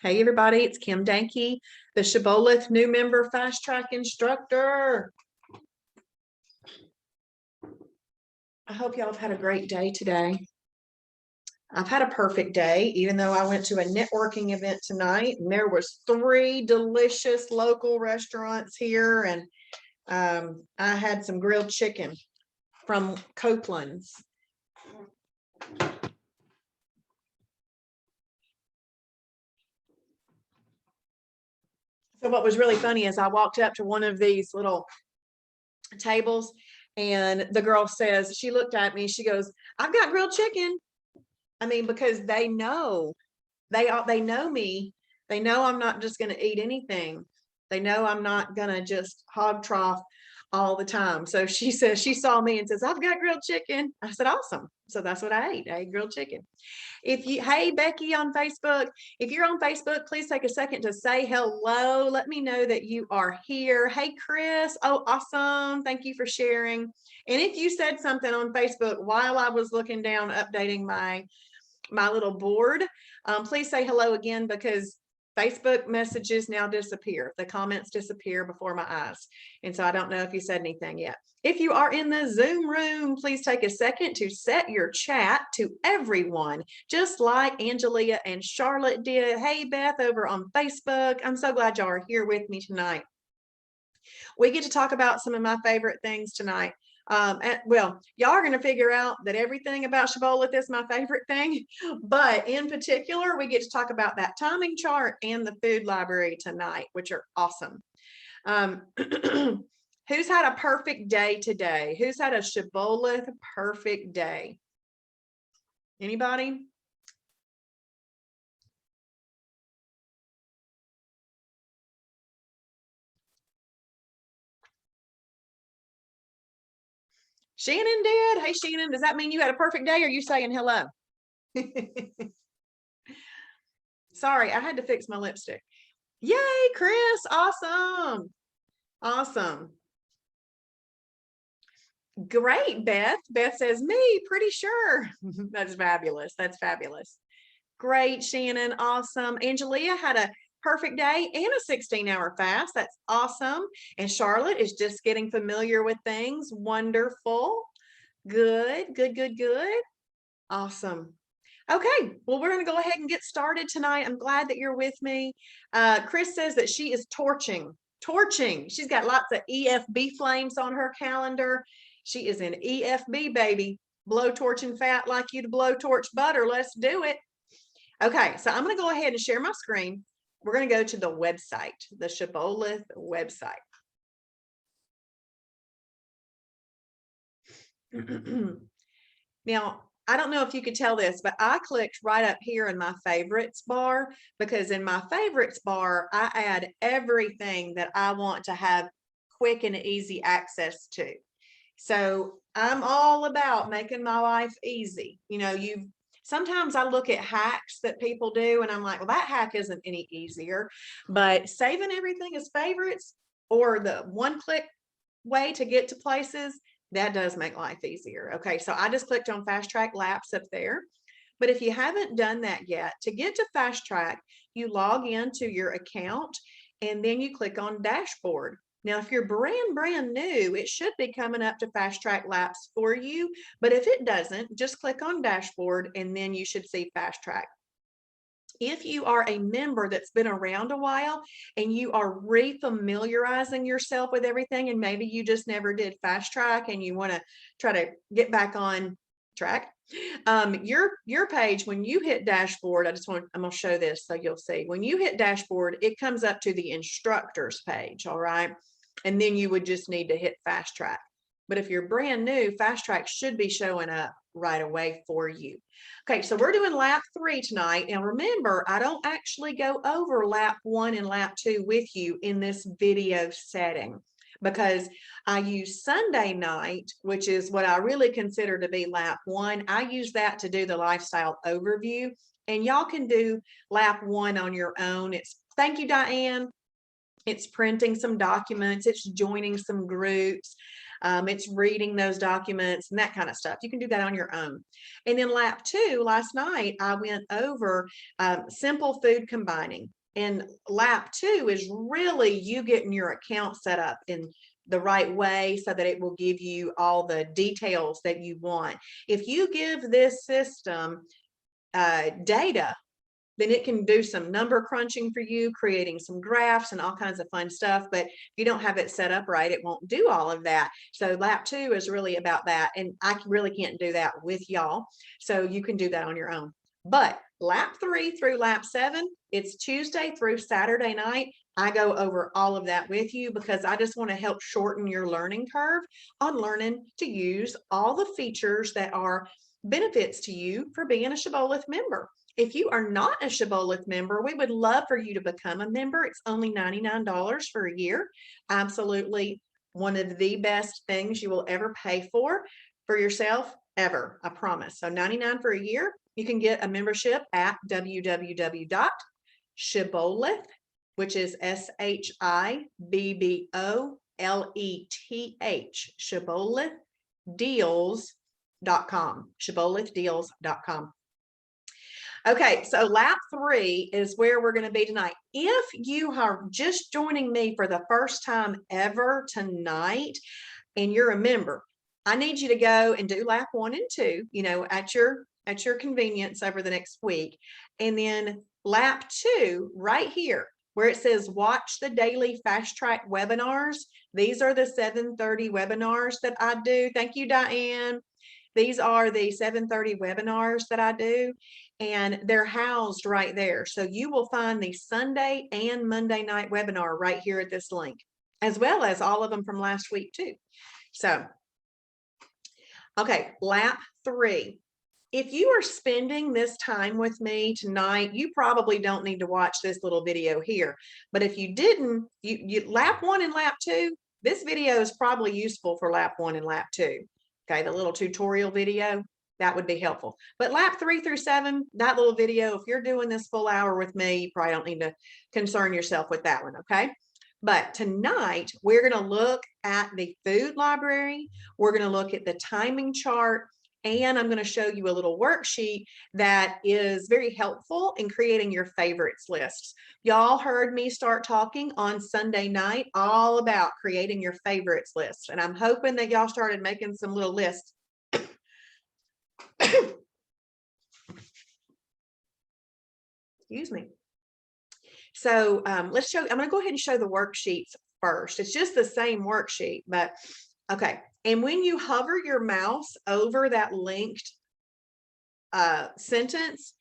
Hey everybody, it's Kim Dahnke, the Shibboleth new member fast track instructor. I hope y'all have had a great day today. I've had a perfect day, even though I went to a networking event tonight and there was 3 delicious local restaurants here, and I had some grilled chicken from Copeland's. So what was really funny is I walked up to one of these little tables and the girl says, she looked at me, she goes, "I've got grilled chicken." I mean, because they know me. They know I'm not just going to eat anything. They know I'm not going to just hog trough all the time. So she says, she saw me and says, "I've got grilled chicken." I said, "Awesome." So that's what I ate. I ate grilled chicken. Hey, Becky on Facebook, if you're on Facebook, please take a second to say hello. Let me know that you are here. Hey, Chris. Oh, awesome. Thank you for sharing. And if you said something on Facebook while I was looking down, updating my little board, please say hello again, because Facebook messages now disappear. The comments disappear before my eyes. And so I don't know if you said anything yet. If you are in the Zoom room, please take a second to set your chat to everyone, just like Angelia and Charlotte did. Hey, Beth over on Facebook. I'm so glad y'all are here with me tonight. We get to talk about some of my favorite things tonight. Well, y'all are going to figure out that everything about Shibboleth is my favorite thing, but in particular, we get to talk about that timing chart and the food library tonight, which are awesome. Who's had a perfect day today? Who's had a Shibboleth perfect day? Anybody? Shannon did. Hey, Shannon, does that mean you had a perfect day, or are you saying hello? Sorry, I had to fix my lipstick. Yay, Chris. Awesome. Awesome. Great, Beth. Beth says, "Me, pretty sure." That's fabulous. That's fabulous. Great, Shannon. Awesome. Angelia had a perfect day and a 16-hour fast. That's awesome. And Charlotte is just getting familiar with things. Wonderful. Good, good, good, good. Awesome. Okay, well, we're going to go ahead and get started tonight. I'm glad that you're with me. Chris says that she is torching. She's got lots of EFB flames on her calendar. She is an EFB baby. Blow torching fat like you to blow torch butter. Let's do it. Okay, so I'm going to go ahead and share my screen. We're going to go to the website, the Shibboleth website. Now, I don't know if you could tell this, but I clicked right up here in my favorites bar, because in my favorites bar, I add everything that I want to have quick and easy access to. So I'm all about making my life easy. You know, sometimes I look at hacks that people do and I'm like, well, that hack isn't any easier, but saving everything as favorites, or the one-click way to get to places, that does make life easier. Okay, so I just clicked on Fast Track Laps up there. But if you haven't done that yet, to get to Fast Track, you log into your account and then you click on Dashboard. Now, if you're brand new, it should be coming up to Fast Track Laps for you. But if it doesn't, just click on Dashboard and then you should see Fast Track. If you are a member that's been around a while and you are re-familiarizing yourself with everything, and maybe you just never did Fast Track and you want to try to get back on track, your page, when you hit Dashboard, I'm going to show this so you'll see. When you hit Dashboard, it comes up to the instructors page, all right? And then you would just need to hit Fast Track. But if you're brand new, Fast Track should be showing up right away for you. Okay, so we're doing lap 3 tonight. And remember, I don't actually go over lap 1 and lap 2 with you in this video setting, because I use Sunday night, which is what I really consider to be lap 1. I use that to do the lifestyle overview, and y'all can do lap 1 on your own. Thank you, Diane. It's printing some documents, it's joining some groups. It's reading those documents and that kind of stuff. You can do that on your own. And then lap 2, last night, I went over simple food combining. And lap 2 is really you getting your account set up in the right way so that it will give you all the details that you want. If you give this system data, then it can do some number crunching for you, creating some graphs and all kinds of fun stuff. But if you don't have it set up right, it won't do all of that. So lap 2 is really about that. And I really can't do that with y'all. So you can do that on your own. But lap 3 through lap 7, it's Tuesday through Saturday night. I go over all of that with you because I just want to help shorten your learning curve on learning to use all the features that are benefits to you for being a Shibboleth member. If you are not a Shibboleth member, we would love for you to become a member. It's only $99 for a year. Absolutely one of the best things you will ever pay for yourself ever, I promise. So $99 for a year. You can get a membership at www.shibboleth, which is SHIBBOLETH, shibbolethdeals.com, shibbolethdeals.com. Okay, so lap 3 is where we're going to be tonight. If you are just joining me for the first time ever tonight and you're a member, I need you to go and do lap 1 and 2, at your convenience over the next week. And then lap 2 right here where it says watch the daily fast track webinars. These are the 7:30 webinars that I do. Thank you, Diane. These are the 7:30 webinars that I do, and they're housed right there. So you will find the Sunday and Monday night webinar right here at this link, as well as all of them from last week too. So, okay, lap 3. If you are spending this time with me tonight, you probably don't need to watch this little video here. But if you didn't, you lap 1 and lap 2, this video is probably useful for lap 1 and lap 2. Okay, the little tutorial video, that would be helpful. But lap 3 through 7, that little video, if you're doing this full hour with me, you probably don't need to concern yourself with that one, okay? But tonight, we're going to look at the food library. We're going to look at the timing chart. And I'm going to show you a little worksheet that is very helpful in creating your favorites lists. Y'all heard me start talking on Sunday night all about creating your favorites list. And I'm hoping that y'all started making some little lists. Excuse me. So let's show, I'm going to go ahead and show the worksheets first. It's just the same worksheet, but okay. And when you hover your mouse over that linked sentence,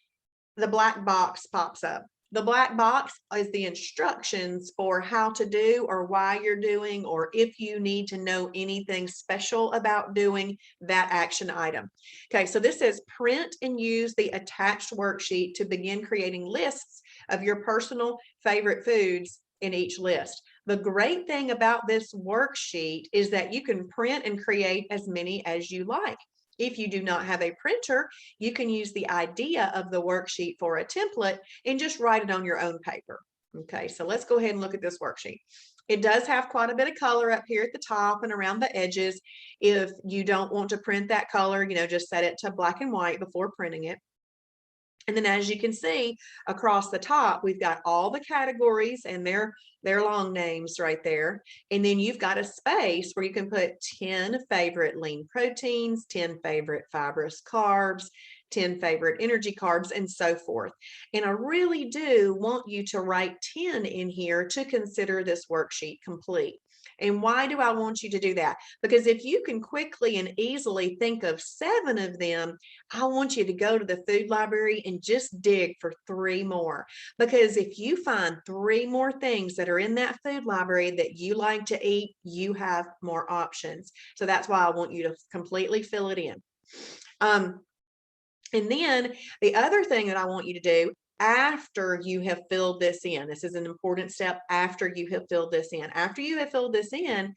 the black box pops up. The black box is the instructions for how to do or why you're doing, or if you need to know anything special about doing that action item. Okay, so this says print and use the attached worksheet to begin creating lists of your personal favorite foods in each list. The great thing about this worksheet is that you can print and create as many as you like. If you do not have a printer, you can use the idea of the worksheet for a template and just write it on your own paper. Okay, so let's go ahead and look at this worksheet. It does have quite a bit of color up here at the top and around the edges. If you don't want to print that color, just set it to black and white before printing it. And then as you can see across the top, we've got all the categories and their long names right there. And then you've got a space where you can put 10 favorite lean proteins, 10 favorite fibrous carbs, 10 favorite energy carbs, and so forth. And I really do want you to write 10 in here to consider this worksheet complete. And why do I want you to do that? Because if you can quickly and easily think of 7 of them, I want you to go to the food library and just dig for 3 more. Because if you find 3 more things that are in that food library that you like to eat, you have more options. So that's why I want you to completely fill it in. And then the other thing that I want you to do after you have filled this in, this is an important step after you have filled this in. After you have filled this in,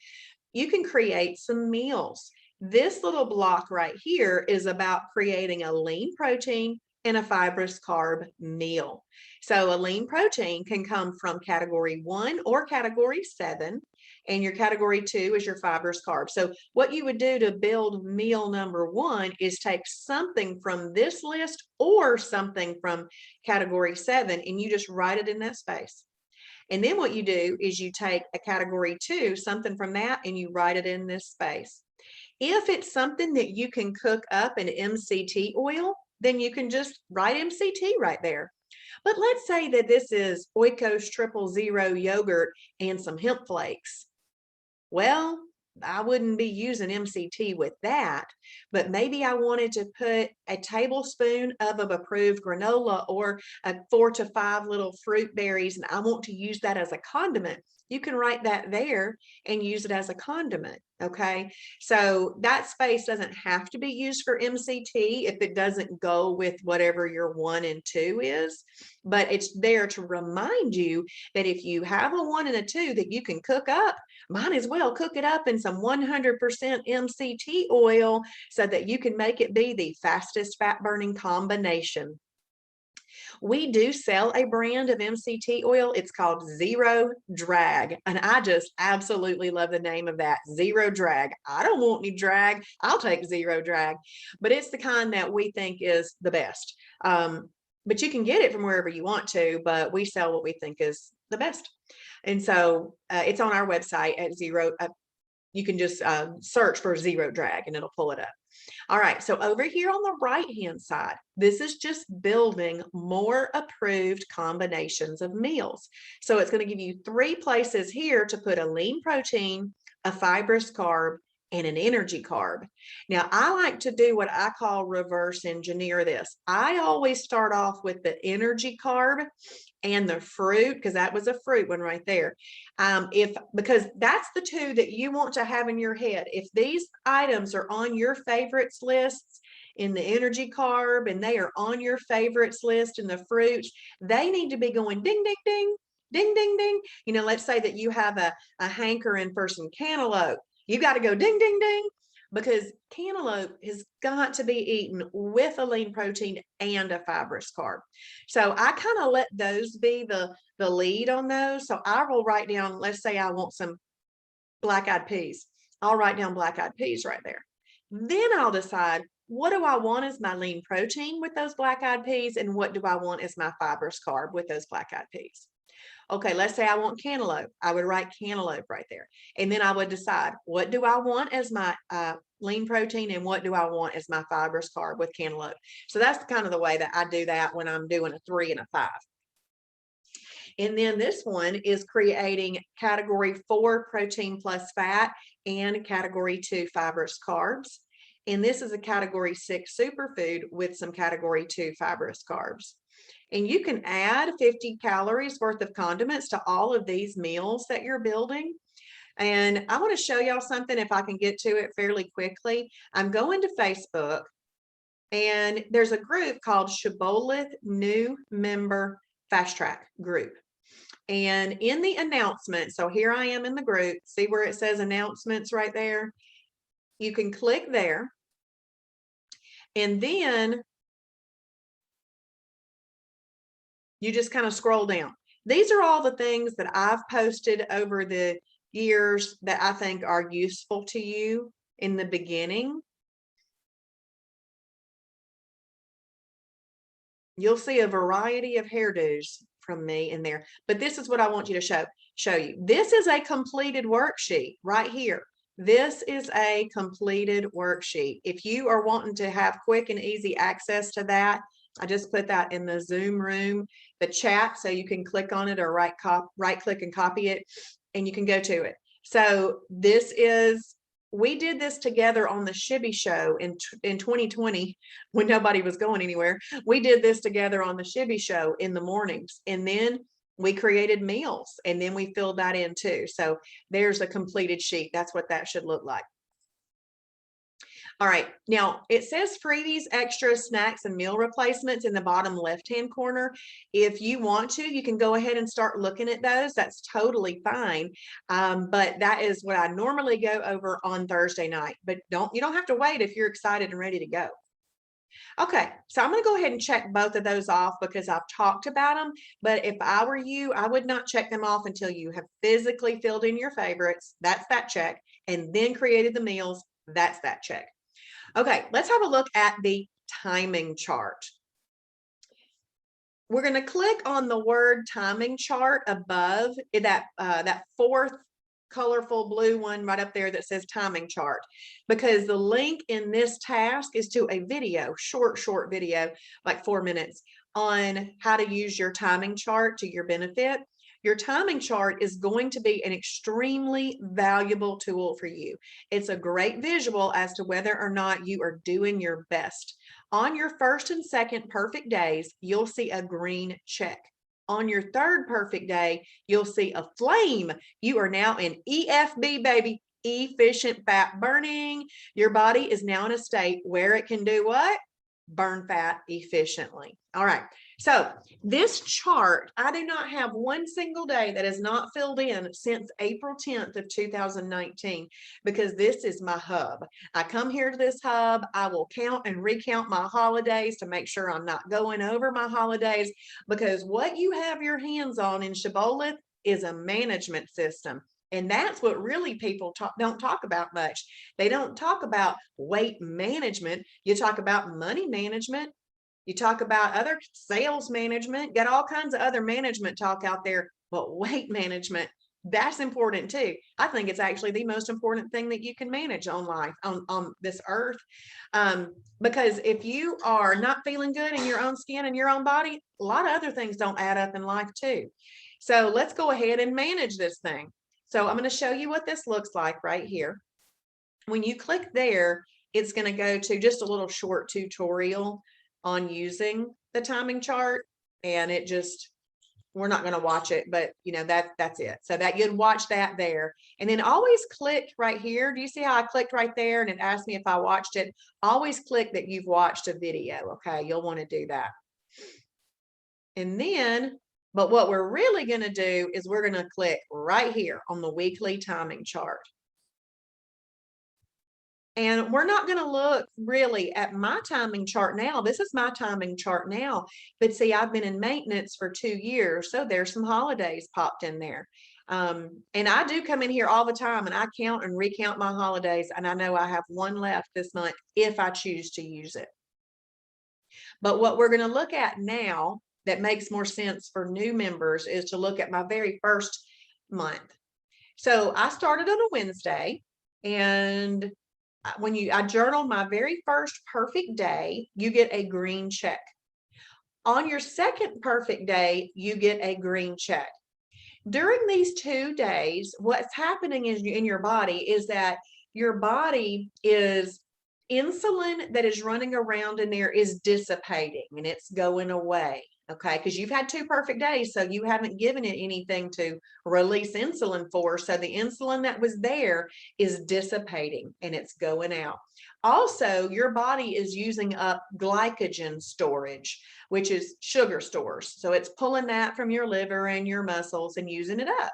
you can create some meals. This little block right here is about creating a lean protein and a fibrous carb meal. So a lean protein can come from category 1 or category 7. and your category 2 is your fibrous carb. So what you would do to build meal number 1 is take something from this list or something from category 7, and you just write it in that space. And then what you do is you take a category 2, something from that, and you write it in this space. If it's something that you can cook up in MCT oil, then you can just write MCT right there. But let's say that this is Oikos 000 yogurt and some hemp flakes. Well, I wouldn't be using MCT with that, but maybe I wanted to put a tablespoon of approved granola or 4 to 5 little fruit berries, and I want to use that as a condiment. You can write that there and use it as a condiment, okay? So that space doesn't have to be used for MCT if it doesn't go with whatever your 1 and 2 is, but it's there to remind you that if you have a 1 and a 2 that you can cook up, might as well cook it up in some 100% MCT oil so that you can make it be the fastest fat burning combination. We do sell a brand of MCT oil. It's called Zero Drag. And I just absolutely love the name of that, Zero Drag. I don't want any drag. I'll take Zero Drag. But it's the kind that we think is the best. But you can get it from wherever you want to, but we sell what we think is the best. And so it's on our website at Zero. You can just search for Zero Drag and it'll pull it up. All right, so over here on the right-hand side, this is just building more approved combinations of meals. So it's going to give you 3 places here to put a lean protein, a fibrous carb, and an energy carb. Now, I like to do what I call reverse engineer this. I always start off with the energy carb and the fruit, because that was a fruit one right there. Because that's the 2 that you want to have in your head. If these items are on your favorites lists in the energy carb and they are on your favorites list in the fruits, they need to be going ding, ding, ding, ding, ding, ding. You know, let's say that you have a hankering for some cantaloupe. You got to go ding, ding, ding, because cantaloupe has got to be eaten with a lean protein and a fibrous carb. So I kind of let those be the lead on those. So I will write down, let's say I want some black-eyed peas. I'll write down black-eyed peas right there. Then I'll decide, what do I want as my lean protein with those black-eyed peas, and what do I want as my fibrous carb with those black-eyed peas? Okay, let's say I want cantaloupe. I would write cantaloupe right there. And then I would decide, what do I want as my lean protein and what do I want as my fibrous carb with cantaloupe? So that's kind of the way that I do that when I'm doing a 3 and a 5. And then this one is creating category 4 protein plus fat and category 2 fibrous carbs. And this is a category 6 superfood with some category 2 fibrous carbs. And you can add 50 calories worth of condiments to all of these meals that you're building. And I want to show y'all something if I can get to it fairly quickly. I'm going to Facebook and there's a group called Shibboleth New Member Fast Track Group. And in the announcement, so here I am in the group, see where it says announcements right there? You can click there. And then you just kind of scroll down. These are all the things that I've posted over the years that I think are useful to you in the beginning. You'll see a variety of hairdos from me in there, but this is what I want you to show you. This is a completed worksheet right here. This is a completed worksheet. If you are wanting to have quick and easy access to that, I just put that in the Zoom room, the chat, so you can click on it or right click and copy it, and you can go to it. So this is, we did this together on the Shibby show in 2020 when nobody was going anywhere. We did this together on the Shibby show in the mornings, and then we created meals, and then we filled that in too. So there's a completed sheet. That's what that should look like. All right, now it says freebies, extra snacks, and meal replacements in the bottom left-hand corner. If you want to, you can go ahead and start looking at those. That's totally fine. But that is what I normally go over on Thursday night. But you don't have to wait if you're excited and ready to go. Okay, so I'm going to go ahead and check both of those off because I've talked about them. But if I were you, I would not check them off until you have physically filled in your favorites. That's that check. And then created the meals. That's that check. Okay, let's have a look at the timing chart. We're going to click on the word timing chart above that fourth colorful blue one right up there that says timing chart, because the link in this task is to a video, short video, like 4 minutes, on how to use your timing chart to your benefit. Your timing chart is going to be an extremely valuable tool for you. It's a great visual as to whether or not you are doing your best. On your first and second perfect days, you'll see a green check. On your third perfect day, you'll see a flame. You are now in EFB, baby, efficient fat burning. Your body is now in a state where it can do what? Burn fat efficiently. All right. So this chart, I do not have one single day that is not filled in since April 10th of 2019, because this is my hub. I come here to this hub. I will count and recount my holidays to make sure I'm not going over my holidays, because what you have your hands on in Shibboleth is a management system. And that's what really people don't talk about much. They don't talk about weight management. You talk about money management. You talk about other sales management, get all kinds of other management talk out there, but weight management, that's important too. I think it's actually the most important thing that you can manage on life, on this earth. Because if you are not feeling good in your own skin and your own body, a lot of other things don't add up in life too. So let's go ahead and manage this thing. So I'm going to show you what this looks like right here. When you click there, it's going to go to just a little short tutorial on using the timing chart, and we're not going to watch it, but that's it. So that you'd watch that there, and then always click right here. Do you see how I clicked right there and it asked me if I watched it? Always click that you've watched a video. Okay, you'll want to do that. And then, but what we're really going to do is we're going to click right here on the weekly timing chart. And we're not going to look really at my timing chart now. This is my timing chart now. But see, I've been in maintenance for 2 years. So there's some holidays popped in there. And I do come in here all the time and I count and recount my holidays. And I know I have one left this month if I choose to use it. But what we're going to look at now that makes more sense for new members is to look at my very first month. So I started on a Wednesday, and when I journaled my very first perfect day, you get a green check. On your second perfect day, you get a green check. During these 2 days, what's happening in your body is that your body is insulin that is running around in there is dissipating and it's going away. Okay, because you've had 2 perfect days, so you haven't given it anything to release insulin for. So the insulin that was there is dissipating and it's going out. Also, your body is using up glycogen storage, which is sugar stores. So it's pulling that from your liver and your muscles and using it up.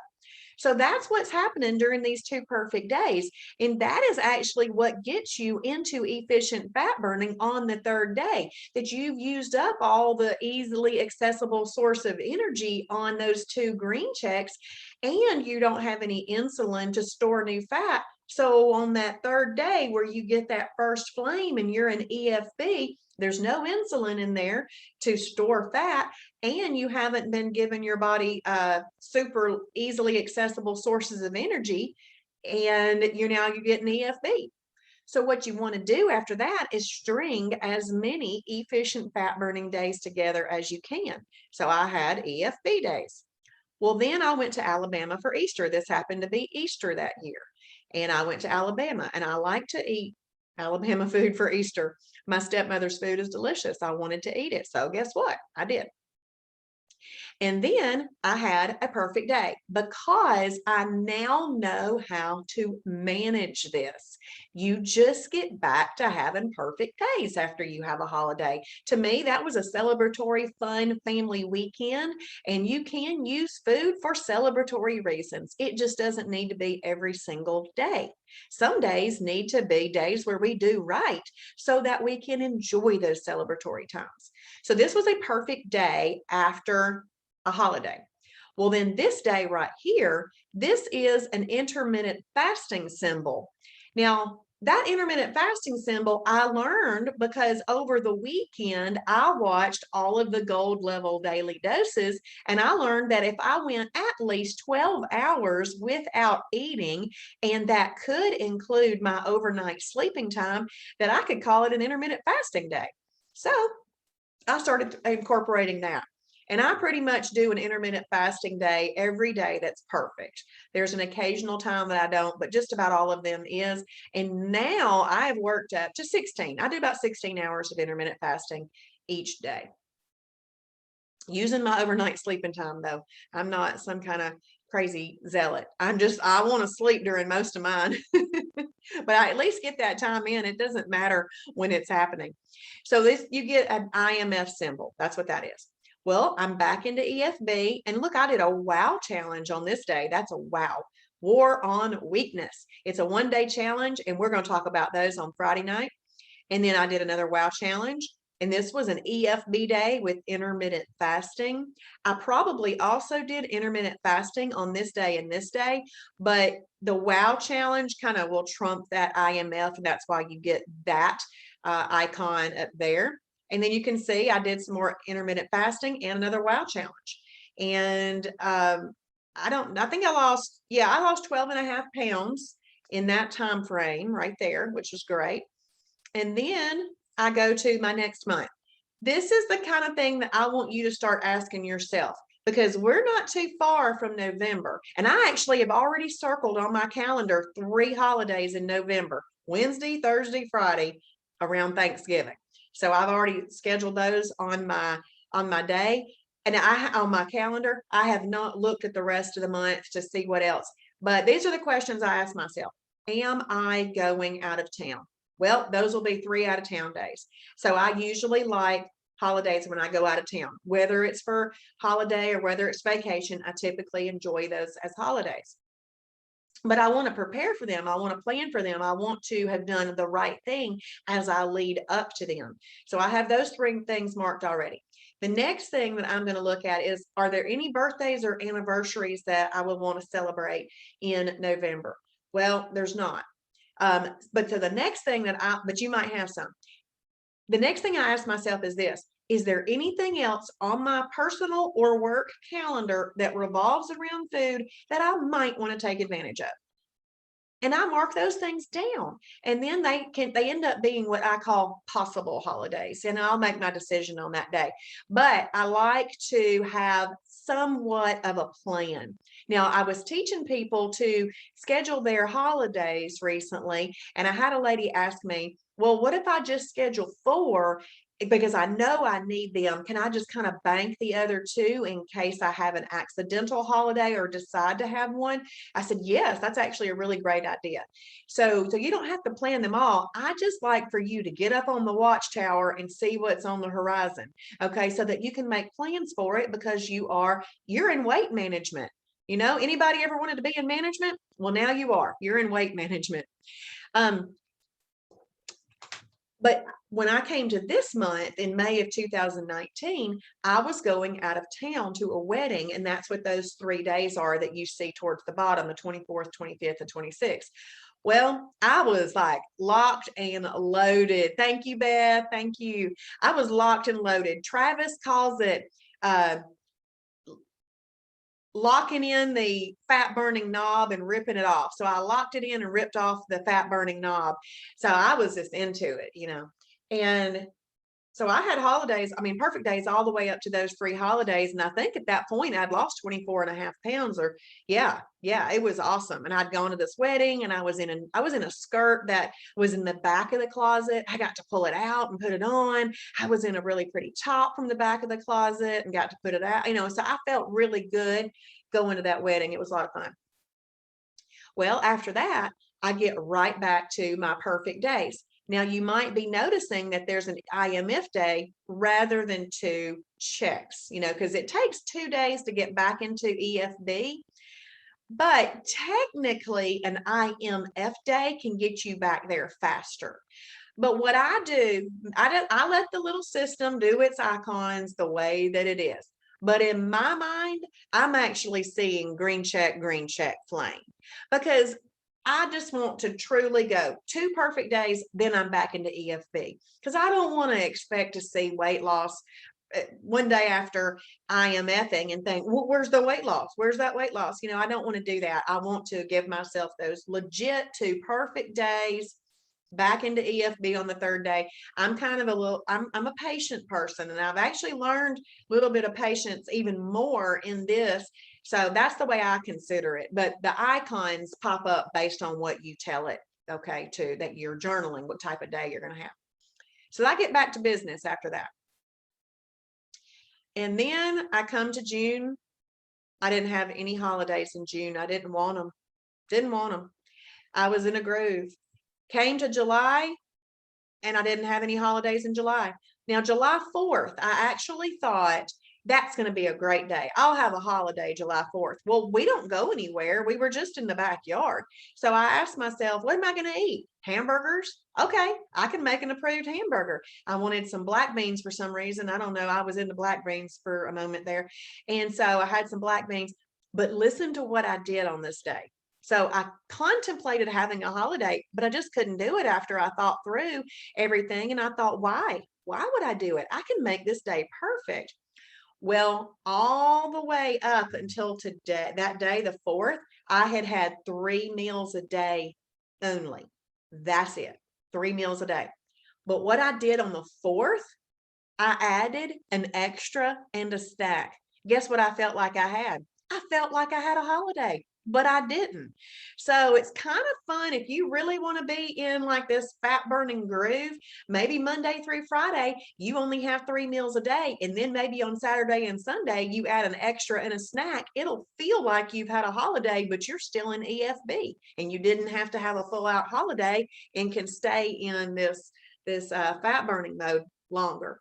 So that's what's happening during these 2 perfect days. And that is actually what gets you into efficient fat burning on the 3rd day, that you've used up all the easily accessible source of energy on those 2 green checks, and you don't have any insulin to store new fat. So on that 3rd day where you get that first flame and you're in EFB, there's no insulin in there to store fat, and you haven't been giving your body super easily accessible sources of energy, and you're getting EFB. So what you want to do after that is string as many efficient fat burning days together as you can. So I had EFB days. Well, then I went to Alabama for Easter. This happened to be Easter that year. And I went to Alabama, and I like to eat Alabama food for Easter. My stepmother's food is delicious. I wanted to eat it. So guess what? I did. And then I had a perfect day because I now know how to manage this. You just get back to having perfect days after you have a holiday. To me, that was a celebratory, fun family weekend, and you can use food for celebratory reasons. It just doesn't need to be every single day. Some days need to be days where we do right so that we can enjoy those celebratory times. So this was a perfect day after a holiday. Well, then this day right here, this is an intermittent fasting symbol. Now, that intermittent fasting symbol I learned because over the weekend I watched all of the gold level daily doses, and I learned that if I went at least 12 hours without eating, and that could include my overnight sleeping time, that I could call it an intermittent fasting day. So I started incorporating that. And I pretty much do an intermittent fasting day every day that's perfect. There's an occasional time that I don't, but just about all of them is. And now I have worked up to 16. I do about 16 hours of intermittent fasting each day. Using my overnight sleeping time, though. I'm not some kind of crazy zealot. I want to sleep during most of mine. But I at least get that time in. It doesn't matter when it's happening. So this, you get an IMF symbol. That's what that is. Well, I'm back into EFB, and look, I did a wow challenge on this day. That's a wow. War on weakness. It's a 1-day challenge, and we're going to talk about those on Friday night. And then I did another wow challenge, and this was an EFB day with intermittent fasting. I probably also did intermittent fasting on this day and this day, but the wow challenge kind of will trump that IMF, and that's why you get that icon up there. And then you can see I did some more intermittent fasting and another wow challenge. And I think I lost 12.5 pounds in that time frame right there, which was great. And then I go to my next month. This is the kind of thing that I want you to start asking yourself, because we're not too far from November. And I actually have already circled on my calendar 3 holidays in November: Wednesday, Thursday, Friday, around Thanksgiving. So I've already scheduled those on my day. And on my calendar, I have not looked at the rest of the month to see what else. But these are the questions I ask myself. Am I going out of town? Well, those will be 3 out of town days. So I usually like holidays when I go out of town, whether it's for holiday or whether it's vacation. I typically enjoy those as holidays. But I want to prepare for them. I want to plan for them. I want to have done the right thing as I lead up to them. So I have those 3 things marked already. The next thing that I'm going to look at is, are there any birthdays or anniversaries that I would want to celebrate in November? Well, there's not. But so the next thing but you might have some. The next thing I ask myself is this: is there anything else on my personal or work calendar that revolves around food that I might want to take advantage of? And I mark those things down. And then they end up being what I call possible holidays. And I'll make my decision on that day. But I like to have somewhat of a plan. Now, I was teaching people to schedule their holidays recently, and I had a lady ask me, well, what if I just schedule 4 because I know I need them? Can I just kind of bank the other 2 in case I have an accidental holiday or decide to have one? I said, yes, that's actually a really great idea. So you don't have to plan them all. I just like for you to get up on the watchtower and see what's on the horizon. Okay, so that you can make plans for it, because you're in weight management. Anybody ever wanted to be in management? Well, now you are. You're in weight management. But when I came to this month in May of 2019, I was going out of town to a wedding, and that's what those 3 days are that you see towards the bottom, the 24th, 25th, and 26th. Well, I was like locked and loaded. Thank you, Beth. Thank you. I was locked and loaded. Travis calls it locking in the fat burning knob and ripping it off. So I locked it in and ripped off the fat burning knob. So I was just into it, and So I had holidays, I mean, perfect days all the way up to those 3 holidays. And I think at that point I'd lost 24.5 pounds or yeah, it was awesome. And I'd gone to this wedding and I was in a skirt that was in the back of the closet. I got to pull it out and put it on. I was in a really pretty top from the back of the closet and got to put it out, so I felt really good going to that wedding. It was a lot of fun. Well, after that, I get right back to my perfect days. Now, you might be noticing that there's an IMF day rather than 2 checks, because it takes 2 days to get back into EFB. But technically, an IMF day can get you back there faster. But what I do, I let the little system do its icons the way that it is. But in my mind, I'm actually seeing green check, flame, because I just want to truly go 2 perfect days, then I'm back into EFB, because I don't want to expect to see weight loss one day after IMFing and think, well, where's the weight loss? Where's that weight loss? I don't want to do that. I want to give myself those legit 2 perfect days back into EFB on the 3rd day. I'm kind of I'm a patient person, and I've actually learned a little bit of patience even more in this. So that's the way I consider it. But the icons pop up based on what you tell it, okay, too, that you're journaling, what type of day you're going to have. So I get back to business after that. And then I come to June. I didn't have any holidays in June. I didn't want them. I was in a groove. Came to July, and I didn't have any holidays in July. Now, July 4th, I actually thought that's going to be a great day. I'll have a holiday July 4th. Well, we don't go anywhere. We were just in the backyard. So I asked myself, what am I going to eat? Hamburgers? Okay, I can make an approved hamburger. I wanted some black beans for some reason. I don't know. I was into black beans for a moment there. And so I had some black beans. But listen to what I did on this day. So I contemplated having a holiday, but I just couldn't do it after I thought through everything. And I thought, why? Why would I do it? I can make this day perfect. Well, all the way up until today, that day, the 4th, I had 3 meals a day only. That's it. 3 meals a day. But what I did on the 4th, I added an extra and a snack. Guess what I felt like I had? I felt like I had a holiday, but I didn't. So it's kind of fun if you really want to be in like this fat burning groove. Maybe Monday through Friday, you only have 3 meals a day. And then maybe on Saturday and Sunday, you add an extra and a snack. It'll feel like you've had a holiday, but you're still in EFB and you didn't have to have a full out holiday and can stay in this fat burning mode longer.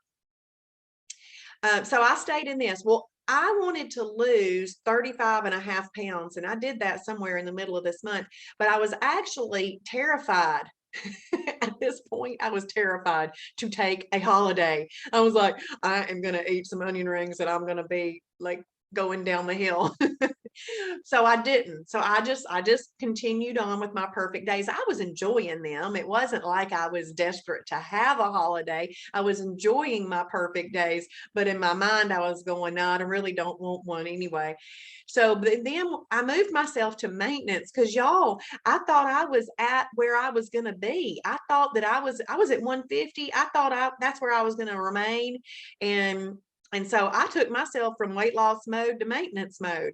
So I stayed in this. Well, I wanted to lose 35.5 pounds, and I did that somewhere in the middle of this month, but I was actually terrified. At this point, I was terrified to take a holiday. I was like, I am going to eat some onion rings and I'm going to be like going down the hill. So I didn't. So I just continued on with my perfect days. I was enjoying them. It wasn't like I was desperate to have a holiday. I was enjoying my perfect days, but in my mind I was going, no, I really don't want one anyway. So then I moved myself to maintenance because y'all, I thought I was at where I was going to be. I thought that I was at 150. I thought that's where I was going to remain. And so I took myself from weight loss mode to maintenance mode.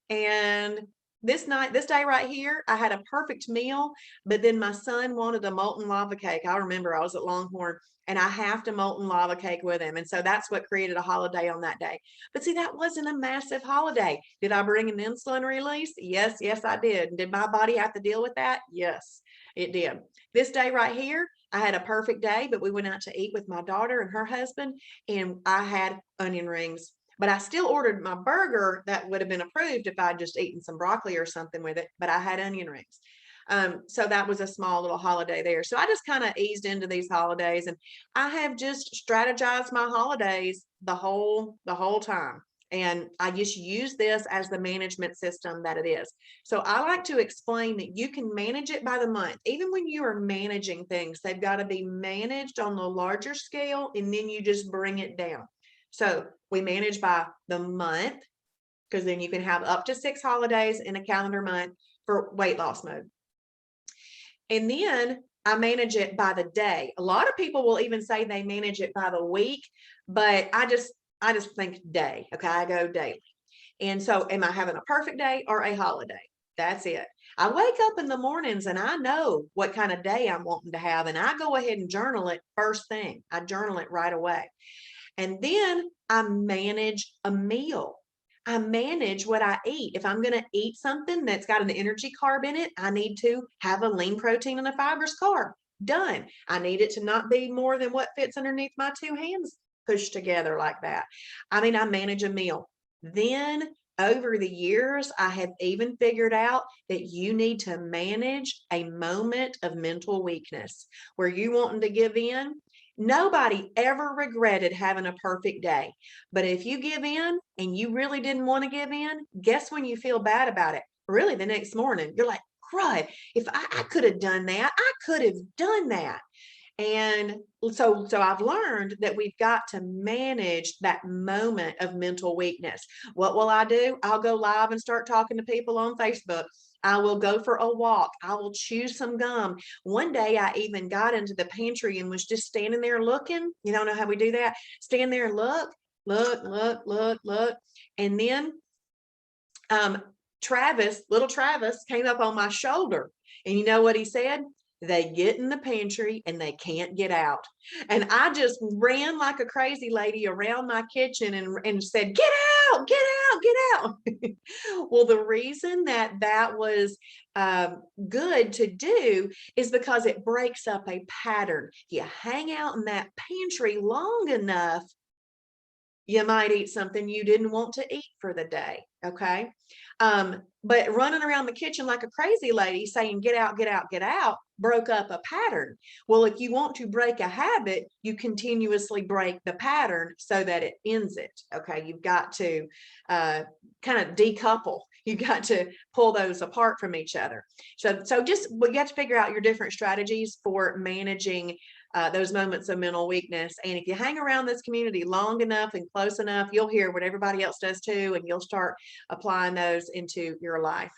And this day right here, I had a perfect meal, but then my son wanted a molten lava cake. I remember I was at Longhorn and I have to molten lava cake with him. And so that's what created a holiday on that day. But see, that wasn't a massive holiday. Did I bring an insulin release? Yes, I did. Did my body have to deal with that? Yes, it did. This day right here, I had a perfect day, but we went out to eat with my daughter and her husband, and I had onion rings. But I still ordered my burger that would have been approved if I'd just eaten some broccoli or something with it, but I had onion rings. So that was a small little holiday there. So I just kind of eased into these holidays, and I have just strategized my holidays the whole time. And I just use this as the management system that it is. So I like to explain that you can manage it by the month. Even when you are managing things, they've got to be managed on the larger scale, and then you just bring it down. So we manage by the month, because then you can have up to 6 holidays in a calendar month for weight loss mode. And then I manage it by the day. A lot of people will even say they manage it by the week, but I just think day. Okay, I go daily. And so am I having a perfect day or a holiday? That's it. I wake up in the mornings and I know what kind of day I'm wanting to have, and I go ahead and journal it first thing. I journal it right away. And then I manage a meal. I manage what I eat. If I'm going to eat something that's got an energy carb in it, I need to have a lean protein and a fibrous carb. Done. I need it to not be more than what fits underneath my two hands pushed together like that. I mean, I manage a meal. Then over the years, I have even figured out that you need to manage a moment of mental weakness where you wanting to give in. Nobody ever regretted having a perfect day. But if you give in and you really didn't want to give in, guess when you feel bad about it? Really, the next morning, you're like, crud, if I could have done that, I could have done that. And so I've learned that we've got to manage that moment of mental weakness. What will I do? I'll go live and start talking to people on Facebook. I will go for a walk. I will chew some gum. One day I even got into the pantry and was just standing there looking. You don't know how we do that? Stand there and look. And then little Travis came up on my shoulder. And you know what he said? They get in the pantry and they can't get out. And I just ran like a crazy lady around my kitchen and said, get out, get out, get out. Well, the reason that was good to do is because it breaks up a pattern. You hang out in that pantry long enough, you might eat something you didn't want to eat for the day. Okay. But running around the kitchen like a crazy lady saying, get out, get out, get out, broke up a pattern. Well, if you want to break a habit, you continuously break the pattern so that it ends it. Okay. You've got to kind of decouple. You got to pull those apart from each other. So just, you have to figure out your different strategies for managing those moments of mental weakness. And if you hang around this community long enough and close enough, you'll hear what everybody else does too, and you'll start applying those into your life.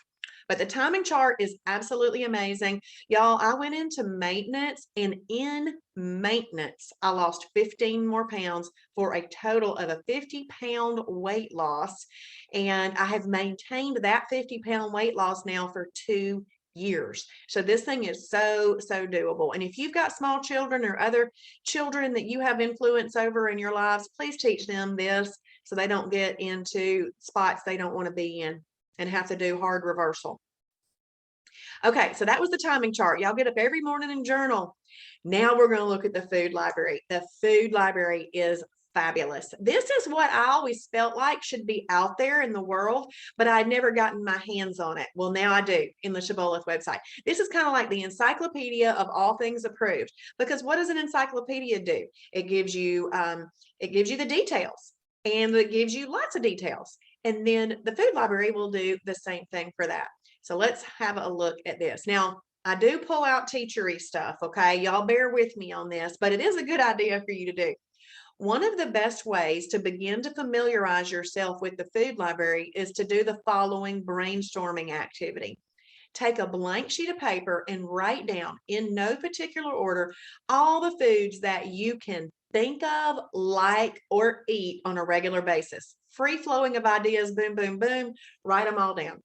But the timing chart is absolutely amazing. Y'all, I went into maintenance, and in maintenance, I lost 15 more pounds for a total of a 50-pound weight loss. And I have maintained that 50-pound weight loss now for 2 years. So this thing is so doable. And if you've got small children or other children that you have influence over in your lives, please teach them this so they don't get into spots they don't want to be in and have to do hard reversal. Okay, so that was the timing chart. Y'all get up every morning and journal. Now we're going to look at the food library. The food library is fabulous. This is what I always felt like should be out there in the world, but I'd never gotten my hands on it. Well, now I do in the Shibboleth website. This is kind of like the encyclopedia of all things approved, because what does an encyclopedia do? It gives you the details, and it gives you lots of details. And then the food library will do the same thing for that. So let's have a look at this. Now, I do pull out teachery stuff, okay? Y'all bear with me on this, but it is a good idea for you to do. One of the best ways to begin to familiarize yourself with the food library is to do the following brainstorming activity. Take a blank sheet of paper and write down, in no particular order, all the foods that you can think of, like, or eat on a regular basis. Free flowing of ideas, boom, boom, boom, write them all down.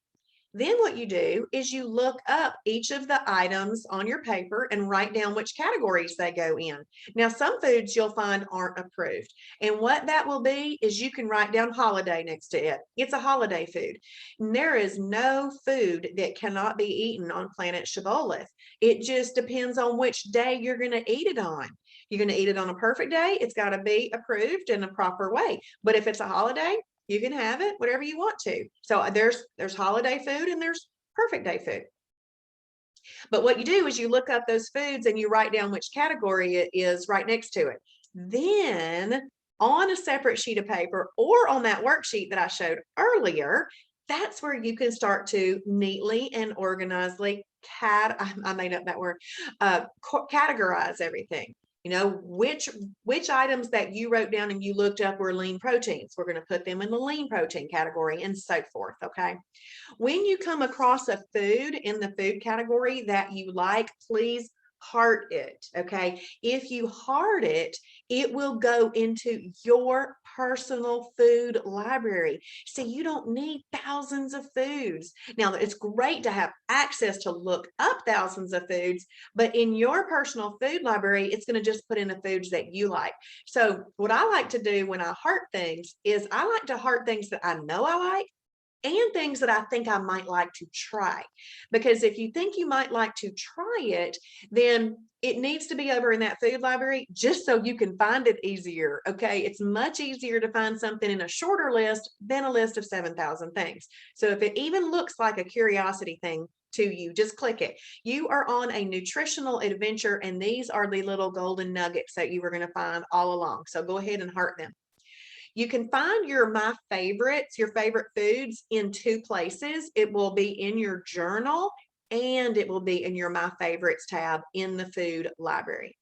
Then what you do is you look up each of the items on your paper and write down which categories they go in. Now, some foods you'll find aren't approved. And what that will be is you can write down holiday next to it. It's a holiday food. And there is no food that cannot be eaten on planet Shibboleth. It just depends on which day you're going to eat it on. You're going to eat it on a perfect day. It's got to be approved in a proper way. But if it's a holiday, you can have it whatever you want to. So there's holiday food and there's perfect day food. But what you do is you look up those foods and you write down which category it is right next to it. Then on a separate sheet of paper or on that worksheet that I showed earlier, that's where you can start to neatly and organizedly I made up that word, categorize everything. You know, which items that you wrote down and you looked up were lean proteins. We're going to put them in the lean protein category and so forth. Okay. When you come across a food in the food category that you like, please heart it, okay? If you heart it, it will go into your personal food library. See, you don't need thousands of foods. Now, it's great to have access to look up thousands of foods, but in your personal food library, it's going to just put in the foods that you like. So what I like to do when I heart things is I like to heart things that I know I like and things that I think I might like to try. Because if you think you might like to try it, then it needs to be over in that food library just so you can find it easier. Okay. It's much easier to find something in a shorter list than a list of 7,000 things. So if it even looks like a curiosity thing to you, just click it. You are on a nutritional adventure, and these are the little golden nuggets that you are going to find all along. So go ahead and heart them. You can find your my favorites, your favorite foods, in two places. It will be in your journal, and it will be in your my favorites tab in the food library.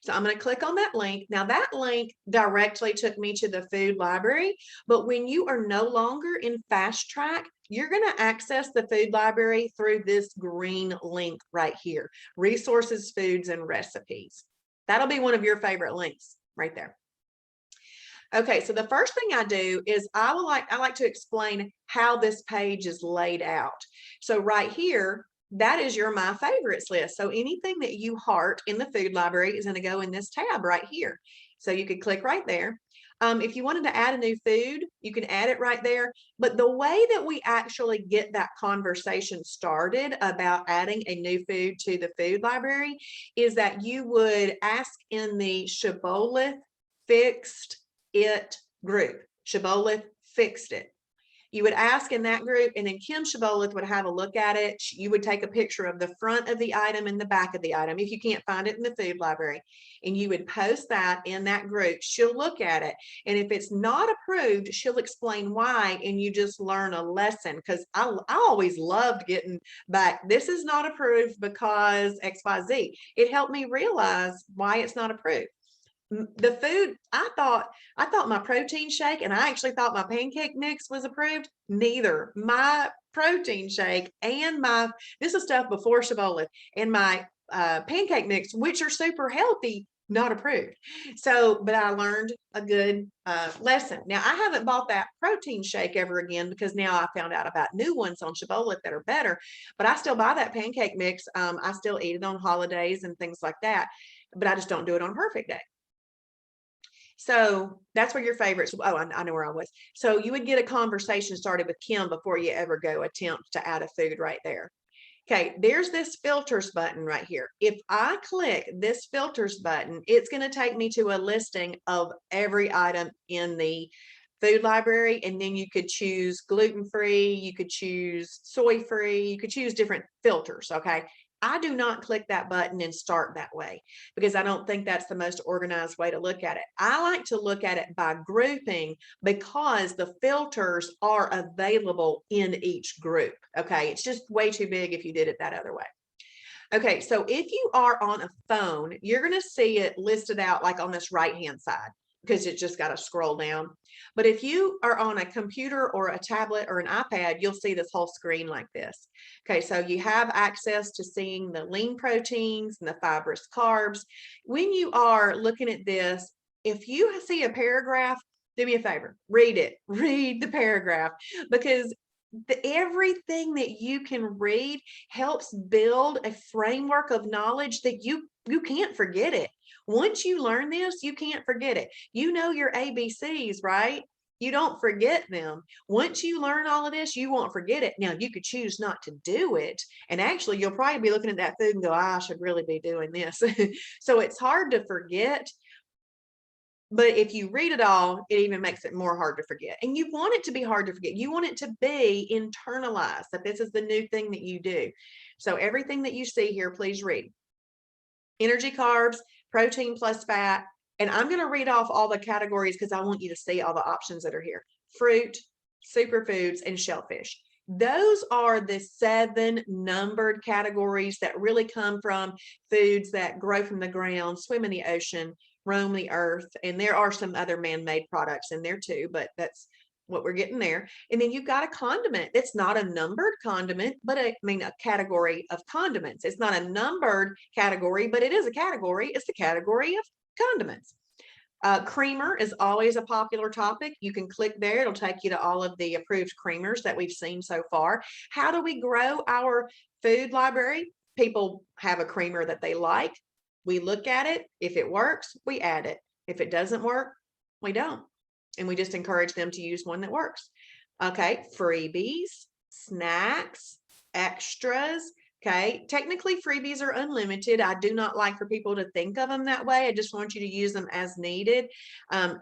So I'm going to click on that link. Now that link directly took me to the food library, but when you are no longer in Fast Track, you're going to access the food library through this green link right here, resources, foods, and recipes. That'll be one of your favorite links right there. Okay, so the first thing I do is I like to explain how this page is laid out. So right here, that is your my favorites list. So anything that you heart in the food library is going to go in this tab right here. So you could click right there. If you wanted to add a new food, you can add it right there. But the way that we actually get that conversation started about adding a new food to the food library is that you would ask in the Shibboleth fixed it group. Shibboleth fixed it. You would ask in that group, and then Kim Shibboleth would have a look at it. You would take a picture of the front of the item and the back of the item if you can't find it in the food library, and you would post that in that group. She'll look at it, and if it's not approved, she'll explain why, and you just learn a lesson. Because I always loved getting back, this is not approved because XYZ. It helped me realize why it's not approved. The food, I thought my protein shake, and I actually thought my pancake mix was approved. Neither my protein shake and this is stuff before Shibboleth, and my pancake mix, which are super healthy, not approved. So, but I learned a good lesson. Now I haven't bought that protein shake ever again because now I found out about new ones on Shibboleth that are better, but I still buy that pancake mix. I still eat it on holidays and things like that, but I just don't do it on a perfect day. So that's where your favorites. Oh, I know where I was. So you would get a conversation started with Kim before you ever go attempt to add a food right there. Okay, there's this filters button right here. If I click this filters button, it's going to take me to a listing of every item in the food library, and then you could choose gluten-free, you could choose soy-free, you could choose different filters. Okay, I do not click that button and start that way because I don't think that's the most organized way to look at it. I like to look at it by grouping because the filters are available in each group. Okay, it's just way too big if you did it that other way. Okay, so if you are on a phone, you're going to see it listed out like on this right-hand side because it's just got to scroll down. But if you are on a computer or a tablet or an iPad, you'll see this whole screen like this. Okay, so you have access to seeing the lean proteins and the fibrous carbs. When you are looking at this, if you see a paragraph, do me a favor, read it, read the paragraph, because everything that you can read helps build a framework of knowledge that you can't forget it. Once you learn this, you can't forget it. You know your ABCs, right? You don't forget them. Once you learn all of this, you won't forget it. Now, you could choose not to do it. And actually, you'll probably be looking at that food and go, I should really be doing this. So it's hard to forget. But if you read it all, it even makes it more hard to forget. And you want it to be hard to forget. You want it to be internalized, that this is the new thing that you do. So everything that you see here, please read. Energy, carbs, protein plus fat. And I'm going to read off all the categories because I want you to see all the options that are here. Fruit, superfoods, and shellfish. Those are the 7 numbered categories that really come from foods that grow from the ground, swim in the ocean, roam the earth, and there are some other man-made products in there too, but that's what we're getting there. And then you've got a condiment. It's not a numbered condiment, but a category of condiments. It's not a numbered category, but it is a category. It's the category of condiments. Creamer is always a popular topic. You can click there. It'll take you to all of the approved creamers that we've seen so far. How do we grow our food library? People have a creamer that they like. We look at it. If it works, we add it. If it doesn't work, we don't. And we just encourage them to use one that works. Okay, freebies, snacks, extras. Okay, technically freebies are unlimited. I do not like for people to think of them that way. I just want you to use them as needed.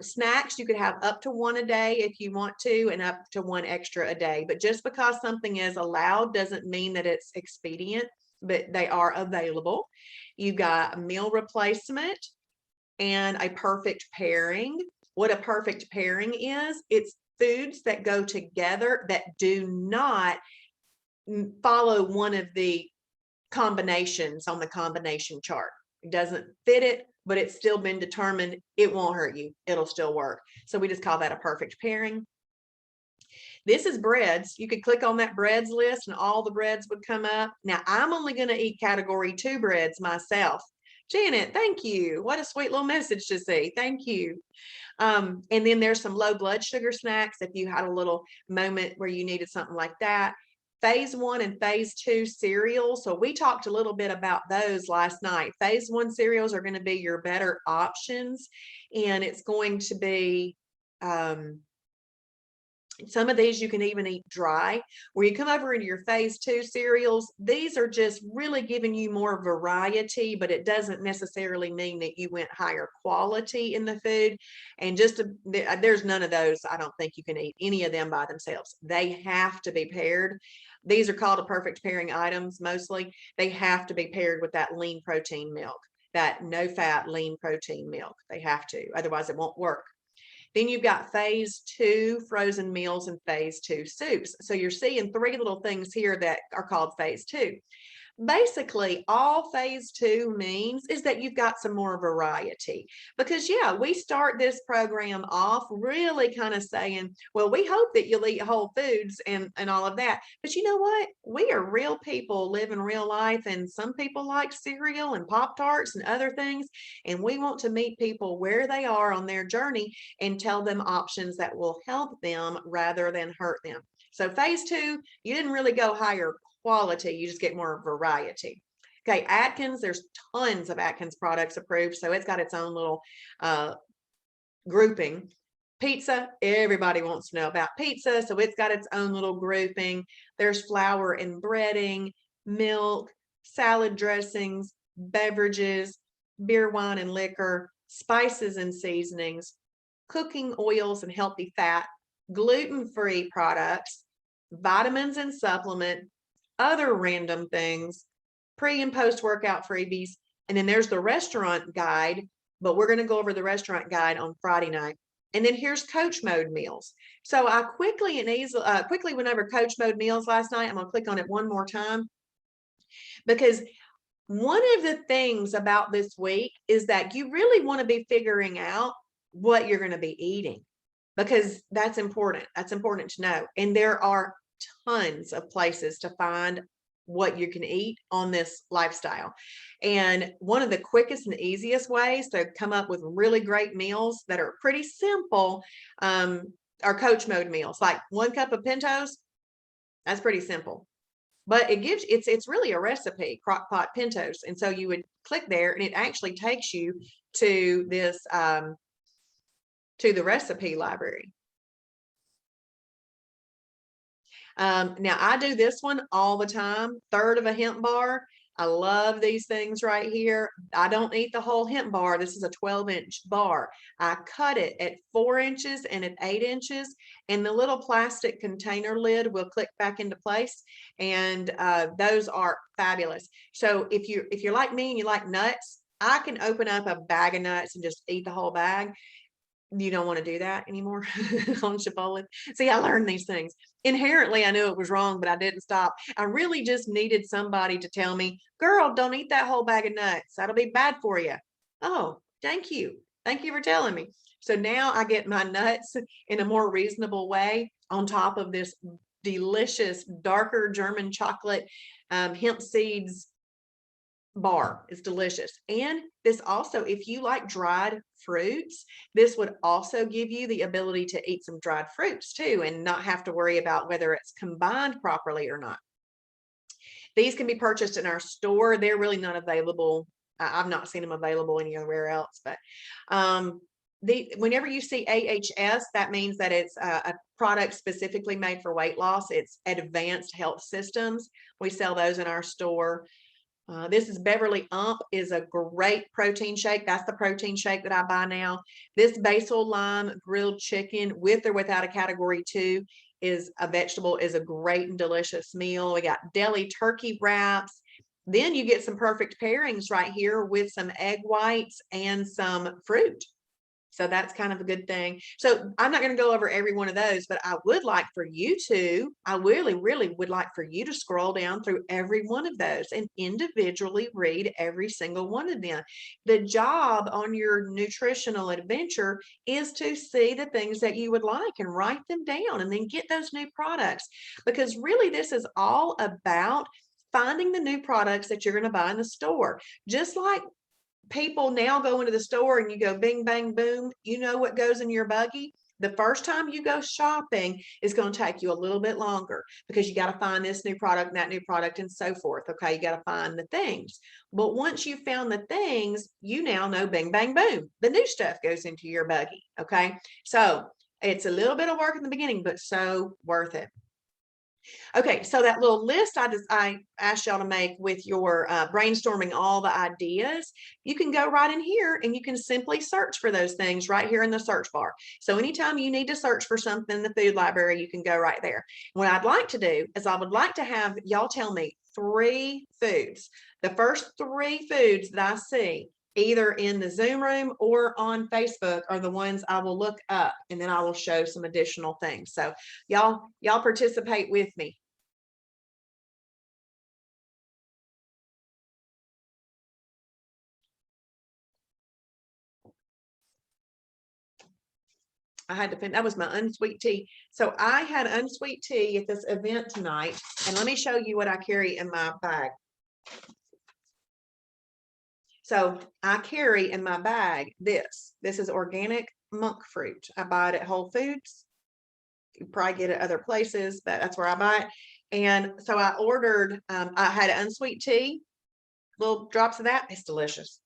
Snacks, you could have up to one a day if you want to, and up to one extra a day. But just because something is allowed doesn't mean that it's expedient, but they are available. You got a meal replacement and a perfect pairing. What a perfect pairing is, it's foods that go together that do not follow one of the combinations on the combination chart. It doesn't fit it, but it's still been determined it won't hurt you. It'll still work. So we just call that a perfect pairing. This is breads. You could click on that breads list and all the breads would come up. Now I'm only going to eat category 2 breads myself. Janet, thank you. What a sweet little message to see. Thank you. And then there's some low blood sugar snacks if you had a little moment where you needed something like that. Phase 1 and phase 2 cereals. So we talked a little bit about those last night. Phase 1 cereals are going to be your better options. And it's going to be, some of these you can even eat dry. Where you come over into your phase 2 cereals, these are just really giving you more variety, but it doesn't necessarily mean that you went higher quality in the food. And there's none of those. I don't think you can eat any of them by themselves. They have to be paired. These are called a perfect pairing items mostly. They have to be paired with that lean protein milk, that no fat lean protein milk. They have to, otherwise it won't work. Then you've got phase 2 frozen meals and phase 2 soups. So you're seeing 3 little things here that are called phase 2. Basically, all phase 2 means is that you've got some more variety. Because yeah, we start this program off really kind of saying, well, we hope that you'll eat whole foods and all of that. But you know what? We are real people living real life, and some people like cereal and Pop-Tarts and other things. And we want to meet people where they are on their journey and tell them options that will help them rather than hurt them. So phase 2, you didn't really go higher quality, you just get more variety. Okay, Atkins, there's tons of Atkins products approved, so it's got its own little grouping. Pizza, everybody wants to know about pizza, so it's got its own little grouping. There's flour and breading, milk, salad dressings, beverages, beer, wine, and liquor, spices and seasonings, cooking oils and healthy fat, gluten-free products, vitamins and supplement, other random things, pre and post workout freebies. And then there's the restaurant guide, but we're going to go over the restaurant guide on Friday night. And then here's coach mode meals. So I quickly went over coach mode meals last night. I'm going to click on it one more time, because one of the things about this week is that you really want to be figuring out what you're going to be eating, because that's important. That's important to know. And there are tons of places to find what you can eat on this lifestyle. And one of the quickest and easiest ways to come up with really great meals that are pretty simple are coach mode meals. Like 1 cup of pintos, that's pretty simple. But it gives, it's really a recipe, crock pot pintos. And so you would click there and it actually takes you to this, to the recipe library. Now I do this one all the time, 1/3 of a hemp bar. I love these things right here. I don't eat the whole hemp bar. This is a 12-inch bar. I cut it at 4 inches and at 8 inches, and the little plastic container lid will click back into place. And those are fabulous. So if you're like me and you like nuts, I can open up a bag of nuts and just eat the whole bag. You don't want to do that anymore on Shibboleth. See, I learned these things. Inherently, I knew it was wrong, but I didn't stop. I really just needed somebody to tell me, girl, don't eat that whole bag of nuts. That'll be bad for you. Oh, thank you. Thank you for telling me. So now I get my nuts in a more reasonable way on top of this delicious darker German chocolate hemp seeds bar. Is delicious. And this also, if you like dried fruits, this would also give you the ability to eat some dried fruits too and not have to worry about whether it's combined properly or not. These can be purchased in our store. They're really not available. I've not seen them available anywhere else, but whenever you see AHS, that means that it's a product specifically made for weight loss. It's Advanced Health Systems. We sell those in our store. This is Beverly Ump, is a great protein shake. That's the protein shake that I buy now. This basil lime grilled chicken with or without a category 2 is a vegetable, is a great and delicious meal. We got deli turkey wraps. Then you get some perfect pairings right here with some egg whites and some fruit. So that's kind of a good thing. So I'm not going to go over every one of those, but I would like for you to, I really, really would like for you to scroll down through every one of those and individually read every single one of them. The job on your nutritional adventure is to see the things that you would like and write them down and then get those new products, because really this is all about finding the new products that you're going to buy in the store. Just like people now go into the store and you go bing, bang, boom, you know what goes in your buggy? The first time you go shopping is going to take you a little bit longer because you got to find this new product and that new product and so forth. Okay, you got to find the things. But once you found the things, you now know bing, bang, boom, the new stuff goes into your buggy. Okay, so it's a little bit of work in the beginning, but so worth it. Okay, so that little list I asked y'all to make with your brainstorming all the ideas, you can go right in here and you can simply search for those things right here in the search bar. So anytime you need to search for something in the food library, you can go right there. What I'd like to do is I would like to have y'all tell me 3 foods. The first 3 foods that I see either in the Zoom room or on Facebook are the ones I will look up, and then I will show some additional things. So y'all participate with me. I had to finish. That was my unsweet tea. So I had unsweet tea at this event tonight, and let me show you what I carry in my bag. So I carry in my bag this. This is organic monk fruit. I buy it at Whole Foods. You probably get it other places, but that's where I buy it. And so I ordered, I had unsweet tea, little drops of that. It's delicious.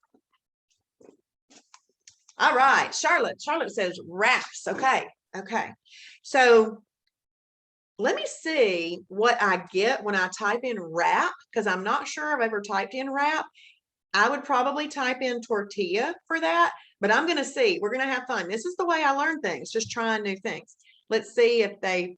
All right, Charlotte says wraps. Okay. So let me see what I get when I type in wrap, because I'm not sure I've ever typed in wrap. I would probably type in tortilla for that, but I'm going to see. We're going to have fun. This is the way I learn things, just trying new things. Let's see if they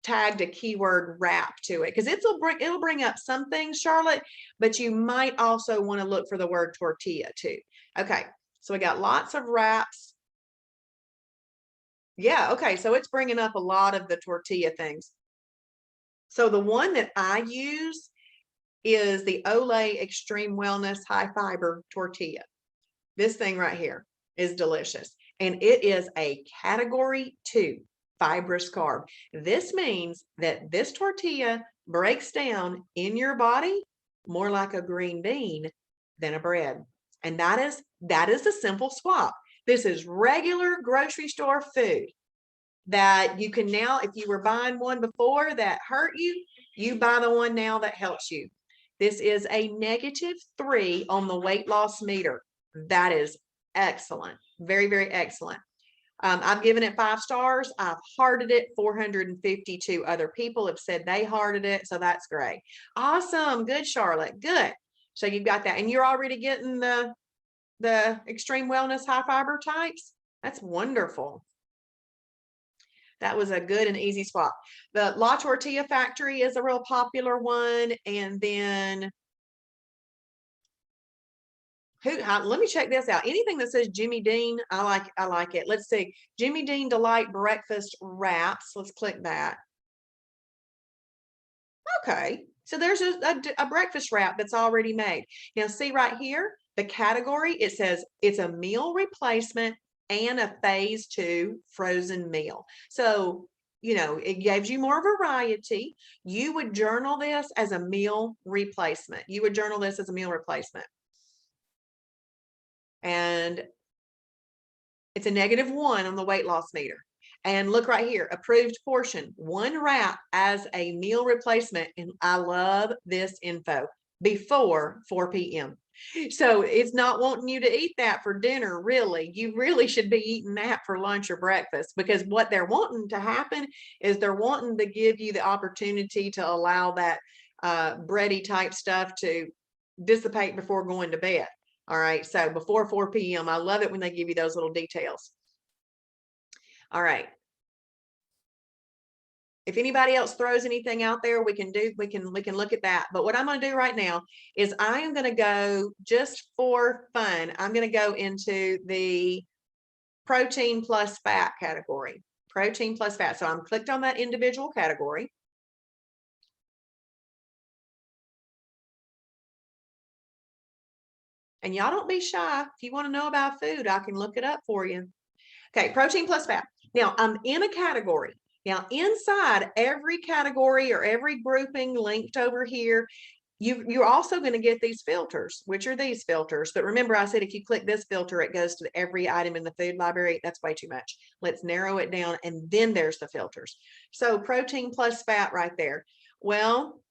tagged a keyword wrap to it, because it'll bring up some things, Charlotte, but you might also want to look for the word tortilla too. Okay, so we got lots of wraps. Yeah, okay, so it's bringing up a lot of the tortilla things. So the one that I use is the Olay Extreme Wellness High Fiber Tortilla. This thing right here is delicious, and it is a category 2 fibrous carb. This means that this tortilla breaks down in your body more like a green bean than a bread. And that is a simple swap. This is regular grocery store food that you can now, if you were buying one before that hurt you, you buy the one now that helps you. This is a -3 on the weight loss meter. That is excellent. Very, very excellent. I've given it 5 stars. I've hearted it. 452 other people have said they hearted it. So that's great. Awesome. Good, Charlotte. Good. So you've got that. And you're already getting the Extreme Wellness High Fiber types. That's wonderful. That was a good and easy swap. The La Tortilla Factory is a real popular one. And then let me check this out. Anything that says Jimmy Dean, I like it. Let's see. Jimmy Dean Delight Breakfast Wraps. Let's click that. Okay. So there's a breakfast wrap that's already made. Now see right here, the category, it says it's a meal replacement and a phase 2 frozen meal. So, it gives you more variety. You would journal this as a meal replacement. And it's a -1 on the weight loss meter. And look right here, approved portion, 1 wrap as a meal replacement. And I love this info, before 4 p.m. So it's not wanting you to eat that for dinner, really. You really should be eating that for lunch or breakfast, because what they're wanting to happen is they're wanting to give you the opportunity to allow that bready type stuff to dissipate before going to bed. All right, so before 4 p.m. I love it when they give you those little details. All right. If anybody else throws anything out there, we can look at that. But what I'm going to do right now is I am going to go, just for fun, I'm going to go into the protein plus fat category. Protein plus fat. So I'm clicked on that individual category. And y'all don't be shy. If you want to know about food, I can look it up for you. Okay, protein plus fat. Now I'm in a category. Now inside every category or every grouping linked over here, you're also going to get these filters, which are these filters. But remember, I said if you click this filter, it goes to every item in the food library. That's way too much. Let's narrow it down, and then there's the filters. So protein plus fat right there. Well,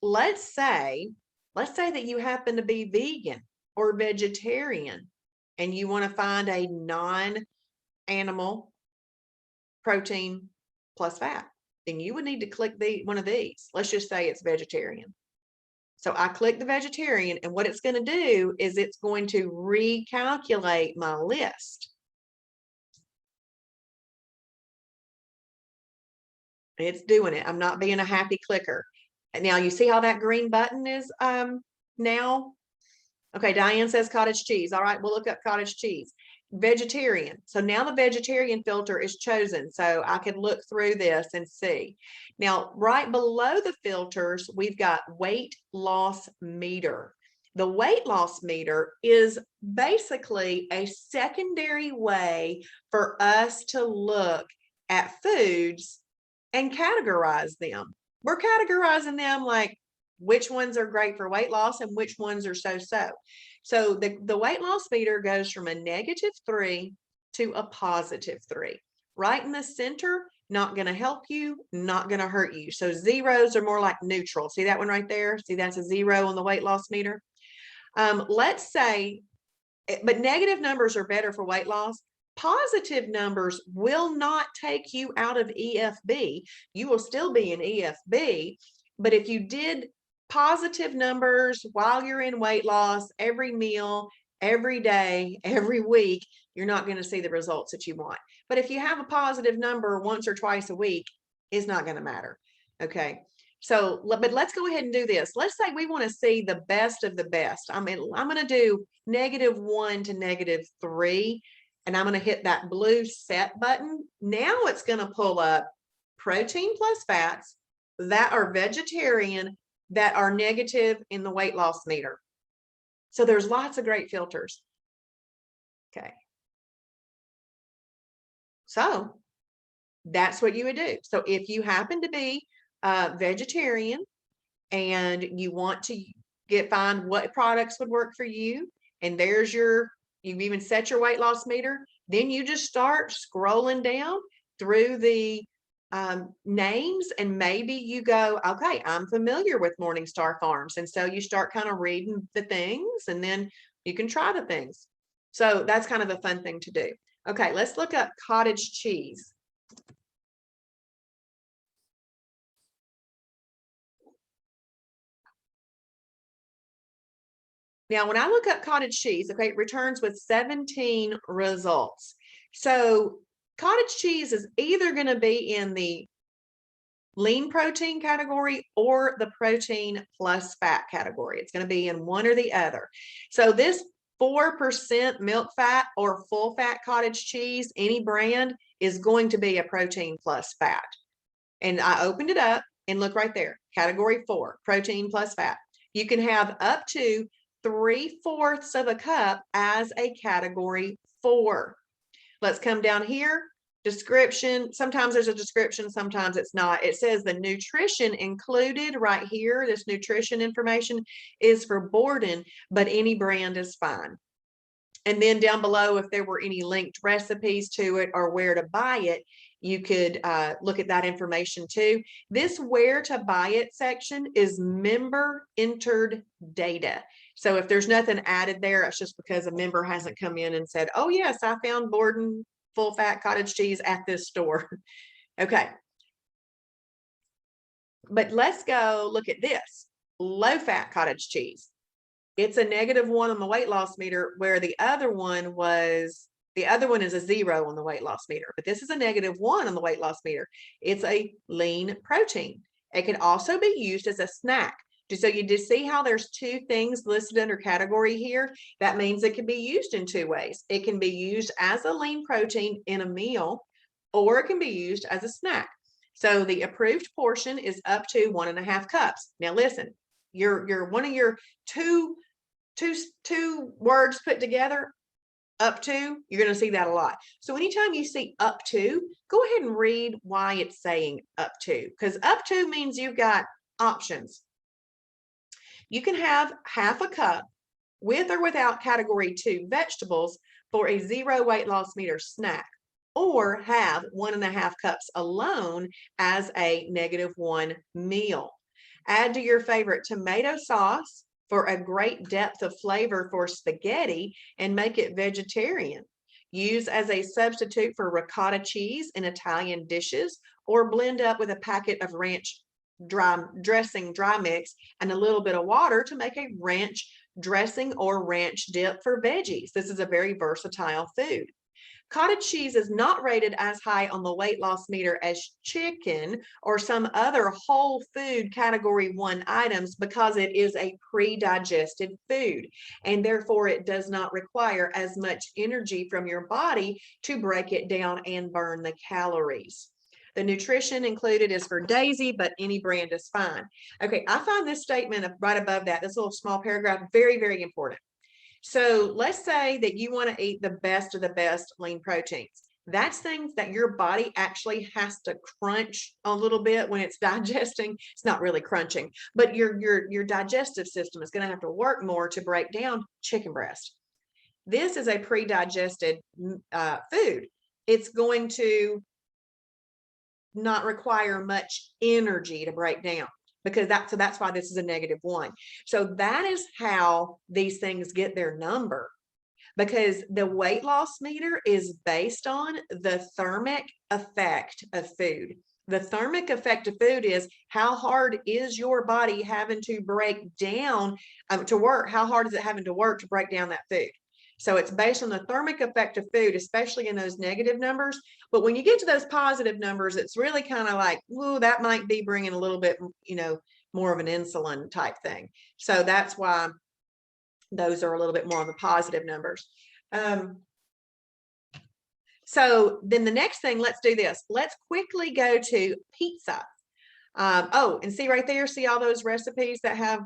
let's say that you happen to be vegan or vegetarian, and you want to find a non-animal protein plus fat, then you would need to click one of these. Let's just say it's vegetarian. So I click the vegetarian, and what it's going to do is it's going to recalculate my list. It's doing it. I'm not being a happy clicker. And now you see how that green button is now? Okay, Diane says cottage cheese. All right, we'll look up cottage cheese. Vegetarian. So now the vegetarian filter is chosen. So I could look through this and see. Now, right below the filters, we've got weight loss meter. The weight loss meter is basically a secondary way for us to look at foods and categorize them. We're categorizing them like which ones are great for weight loss and which ones are so-so. So the weight loss meter goes from a -3 to a +3. Right in the center, not going to help you, not going to hurt you. So zeros are more like neutral. See that one right there? See, that's a 0 on the weight loss meter. Let's say, but negative numbers are better for weight loss. Positive numbers will not take you out of EFB. You will still be in EFB, but if you did positive numbers while you're in weight loss, every meal, every day, every week, you're not going to see the results that you want. But if you have a positive number once or twice a week, it's not going to matter. Okay. So, but let's go ahead and do this. Let's say we want to see the best of the best. I'm going to do -1 to -3, and I'm going to hit that blue set button. Now it's going to pull up protein plus fats that are vegetarian, that are negative in the weight loss meter. So there's lots of great filters. Okay. So that's what you would do. So if you happen to be vegetarian and you want to find what products would work for you, and there's you've even set your weight loss meter, then you just start scrolling down through the names, and maybe you go, okay, I'm familiar with Morningstar Farms. And so you start kind of reading the things, and then you can try the things. So that's kind of a fun thing to do. Okay, let's look up cottage cheese. Now, when I look up cottage cheese, okay, it returns with 17 results. So cottage cheese is either going to be in the lean protein category or the protein plus fat category. It's going to be in one or the other. So this 4% milk fat or full fat cottage cheese, any brand, is going to be a protein plus fat. And I opened it up, and look right there, category 4, protein plus fat. You can have up to 3/4 of a cup as a category 4. Let's come down here. Description. Sometimes there's a description, sometimes it's not. It says the nutrition included right here. This nutrition information is for Borden, but any brand is fine. And then down below, if there were any linked recipes to it or where to buy it, you could look at that information too. This where to buy it section is member entered data. So if there's nothing added there, it's just because a member hasn't come in and said, oh yes, I found Borden full fat cottage cheese at this store. Okay. But let's go look at this low fat cottage cheese. It's a -1 on the weight loss meter, where the other one is a 0 on the weight loss meter, but this is a -1 on the weight loss meter. It's a lean protein. It can also be used as a snack. So you just see how there's two things listed under category here. That means it can be used in two ways. It can be used as a lean protein in a meal, or it can be used as a snack. So the approved portion is up to 1.5 cups. Now listen, your one of your two words put together, up to, you're going to see that a lot. So anytime you see up to, go ahead and read why it's saying up to, because up to means you've got options. You can have 1/2 cup with or without category 2 vegetables for a 0 weight loss meter snack, or have 1.5 cups alone as a -1 meal. Add to your favorite tomato sauce for a great depth of flavor for spaghetti and make it vegetarian. Use as a substitute for ricotta cheese in Italian dishes, or blend up with a packet of ranch dressing dry mix and a little bit of water to make a ranch dressing or ranch dip for veggies. This is a very versatile food. Cottage cheese is not rated as high on the weight loss meter as chicken or some other whole food category 1 items because it is a pre-digested food, and therefore it does not require as much energy from your body to break it down and burn the calories. The nutrition included is for Daisy, but any brand is fine. Okay, I find this statement right above that, this little small paragraph, very, very important. So let's say that you want to eat the best of the best lean proteins. That's things that your body actually has to crunch a little bit when it's digesting. It's not really crunching, but your digestive system is going to have to work more to break down chicken breast. This is a pre-digested food. It's going to not require much energy to break down, because that's why this is a -1. So that is how these things get their number, because the weight loss meter is based on the thermic effect of food. The thermic effect of food is how hard is your body having to break down to work? How hard is it having to work to break down that food? So it's based on the thermic effect of food, especially in those negative numbers. But when you get to those positive numbers, it's really kind of like, ooh, that might be bringing a little bit, more of an insulin type thing. So that's why those are a little bit more on the positive numbers. So then the next thing, let's do this. Let's quickly go to pizza. And see right there, see all those recipes that have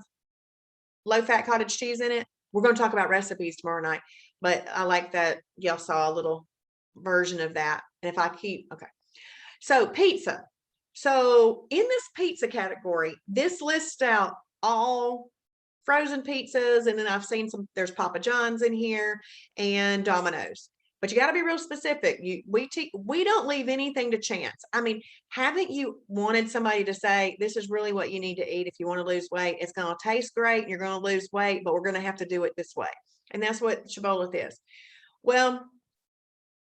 low-fat cottage cheese in it? We're going to talk about recipes tomorrow night, but I like that y'all saw a little version of that. And if I keep, okay. So pizza. So in this pizza category, this lists out all frozen pizzas. And then I've seen there's Papa John's in here and Domino's. But you got to be real specific. We don't leave anything to chance. I mean, haven't you wanted somebody to say, this is really what you need to eat if you want to lose weight? It's going to taste great and you're going to lose weight, but we're going to have to do it this way. And that's what Shibboleth is. Well,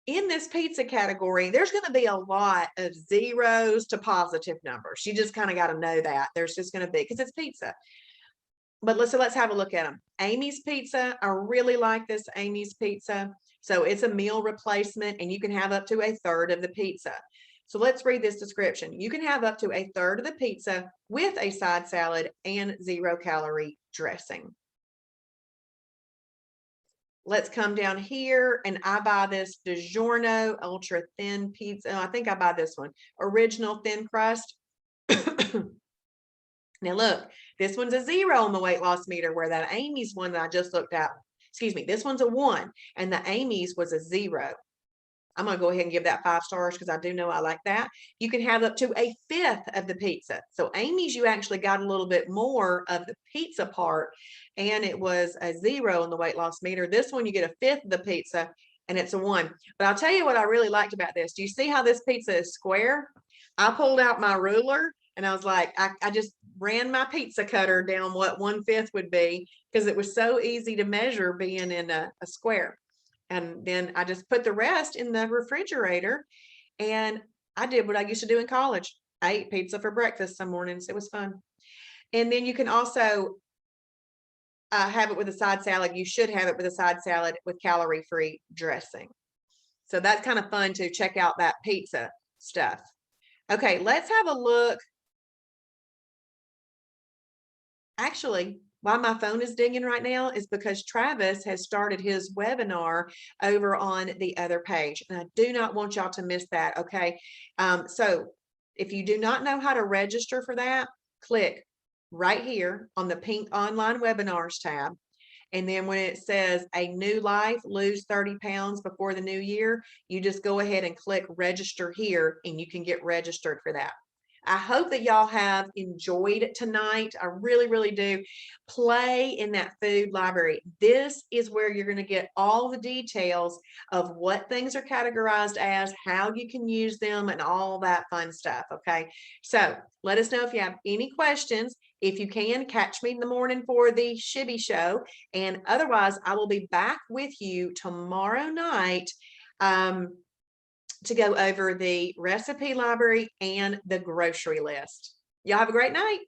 in this pizza category, there's going to be a lot of zeros to positive numbers. You just kind of got to know that. There's just going to be, because it's pizza. But let's have a look at them. Amy's Pizza. I really like this Amy's Pizza. So it's a meal replacement, and you can have up to 1/3 of the pizza. So let's read this description. You can have up to 1/3 of the pizza with a side salad and 0-calorie dressing. Let's come down here, and I buy this DiGiorno ultra thin pizza. I think I buy this one, original thin crust. Now look, this one's a 0 on the weight loss meter, where that Amy's one that I just looked at, excuse me, this one's a 1, and the Amy's was a 0. I'm going to go ahead and give that 5 stars because I do know I like that. You can have up to 1/5 of the pizza. So Amy's, you actually got a little bit more of the pizza part, and it was a 0 on the weight loss meter. This one, you get 1/5 of the pizza, and it's a 1. But I'll tell you what I really liked about this. Do you see how this pizza is square? I pulled out my ruler, and I was like, I just ran my pizza cutter down what 1/5 would be because it was so easy to measure being in a square. And then I just put the rest in the refrigerator, and I did what I used to do in college. I ate pizza for breakfast some mornings. It was fun. And then you can also have it with a side salad. You should have it with a side salad with calorie-free dressing. So that's kind of fun to check out that pizza stuff. Okay, let's have a look. Actually, why my phone is dinging right now is because Travis has started his webinar over on the other page, and I do not want y'all to miss that, okay? So if you do not know how to register for that, click right here on the pink online webinars tab. And then when it says a new life, lose 30 pounds before the new year, you just go ahead and click register here, and you can get registered for that. I hope that y'all have enjoyed tonight. I really, really do. Play in that food library. This is where you're going to get all the details of what things are categorized as, how you can use them, and all that fun stuff. Okay. So let us know if you have any questions. If you can, catch me in the morning for the Shibby show. And otherwise, I will be back with you tomorrow night. To go over the recipe library and the grocery list. Y'all have a great night.